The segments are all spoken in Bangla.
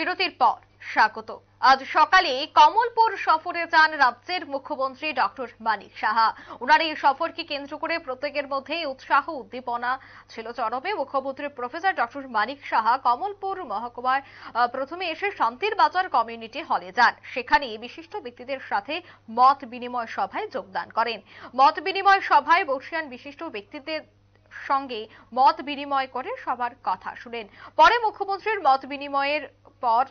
বিরতির পর স্বাগত। আজ সকালে কমলপুর সফরে যান রাজ্যের মুখ্যমন্ত্রী ডক্টর মানিক সাহা। ওনার এই সফরকে কেন্দ্র করে প্রত্যেকের মধ্যে উৎসাহ উদ্দীপনা ছিল চরমে। মুখ্যমন্ত্রী প্রফেসর ডক্টর মানিক সাহা কমলপুর মহকুমায় প্রথমে এসে শান্তির বাজার কমিউনিটি হলে যান। সেখানে বিশিষ্ট ব্যক্তিদের সাথে মত বিনিময় সভায় যোগদান করেন। মত বিনিময় সভায় বর্ষিয়ান বিশিষ্ট ব্যক্তিদের সঙ্গে মত বিনিময় করে সবার কথা শুনেন। পরে মুখ্যমন্ত্রীর মত বিনিময়ের পর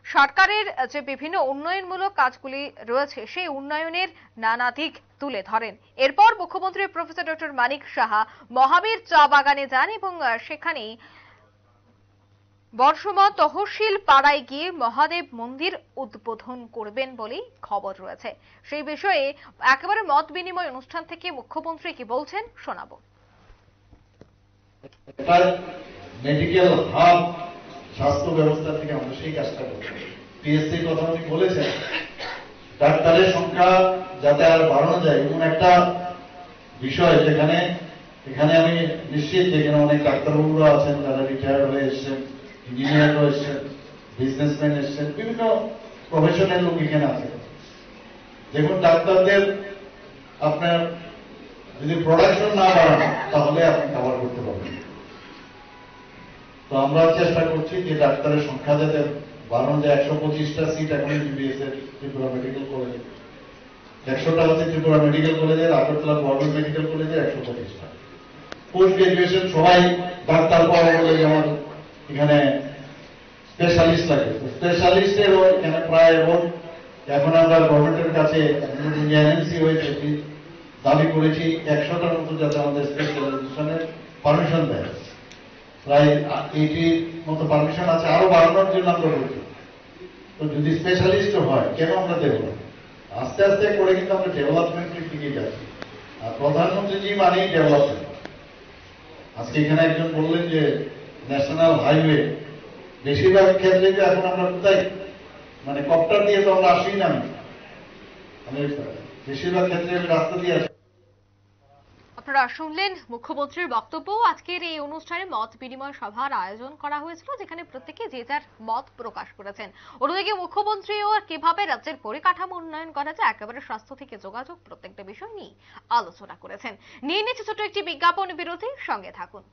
সরকারের যে বিভিন্ন উন্নয়নমূলক কাজগুলি রয়েছে সেই উন্নয়নের নানা দিক তুলে ধরেন। এরপর মুখ্যমন্ত্রী প্রফেসর ডক্টর মানিক সাহা মহাবীর চা বাগানে যান এবং সেখানেই বর্ষমা তহসিল পাড়ায় গিয়ে মহাদেব মন্দির উদ্বোধন করবেন বলেই খবর রয়েছে। সেই বিষয়ে একেবারে মত বিনিময় অনুষ্ঠান থেকে মুখ্যমন্ত্রী কি বলছেন শোনাবো। মেডিকেল হাব স্বাস্থ্য ব্যবস্থা থেকে আমরা সেই কাজটা করছি। পিএসসির কথা উনি বলেছেন, ডাক্তারের সংখ্যা যাতে আর বাড়ানো যায় এমন একটা বিষয় যেখানে এখানে আমি নিশ্চিত যেখানে অনেক ডাক্তারবাবুরা আছেন যারা রিটায়ার্ড হয়ে এসছেন, ইঞ্জিনিয়াররা এসছেন, বিজনেসম্যান এসছেন, বিভিন্ন প্রফেশনের লোক এখানে আছে। দেখুন ডাক্তারদের আপনার যদি প্রোডাকশন না বাড়ান তাহলে আপনি কভার করতে পারবেন। তো আমরা চেষ্টা করছি যে ডাক্তারের সংখ্যা যাতে বাড়ানো যায়। 125টা সিট এখন এমবিবিএস এর ত্রিপুরা মেডিকেল কলেজে, 100টা হচ্ছে ত্রিপুরা মেডিকেল কলেজের, আগরতলা গভর্নমেন্ট মেডিকেল কলেজে 125টা। পোস্ট গ্রাজুয়েশন সবাই ডাক্তার পাওয়া বলে যেমন এখানে স্পেশালিস্ট লাগে, স্পেশালিস্টেরও এখানে প্রায় এবং এখন আমরা গভর্নমেন্টের কাছে এনএমসি হয়েছে দাবি করেছি 100টার মতো যাতে আমাদের স্পেশালাইজেশনের পারমিশন দেয়। প্রায় 80 মতো পারমিশন আছে, আরো বাড়ানোর জন্য আমরা বলছি। তো যদি স্পেশালিস্ট হয় কেন আমরা দেব না? আস্তে আস্তে করে কিন্তু আমরা ডেভেলপমেন্টের দিকে যাচ্ছি। আর প্রধানমন্ত্রীজি মানেই ডেভেলপমেন্ট। আজকে এখানে একজন বললেন যে ন্যাশনাল হাইওয়ে, বেশিরভাগ ক্ষেত্রে যে এখন আমরা কোথায় মানে কপ্টার দিয়ে তো আমরা আসি না, বেশিরভাগ ক্ষেত্রে রাস্তা দিয়ে আসি। আপনারা শুনলেন মুখ্যমন্ত্রীর বক্তব্য। আজকের এই অনুষ্ঠানে মত বিনিময় সভার আয়োজন করা হয়েছিল, যেখানে প্রত্যেকে যে যার মত প্রকাশ করেছেন। অন্যদিকে মুখ্যমন্ত্রীও কিভাবে রাজ্যের পরিকাঠামো উন্নয়ন করা যায়, একেবারে স্বাস্থ্য থেকে যোগাযোগ প্রত্যেকটা বিষয় নিয়ে আলোচনা করেছেন। নিয়ে নিচ্ছে ছোট একটি বিজ্ঞাপন বিরতি, সঙ্গে থাকুন।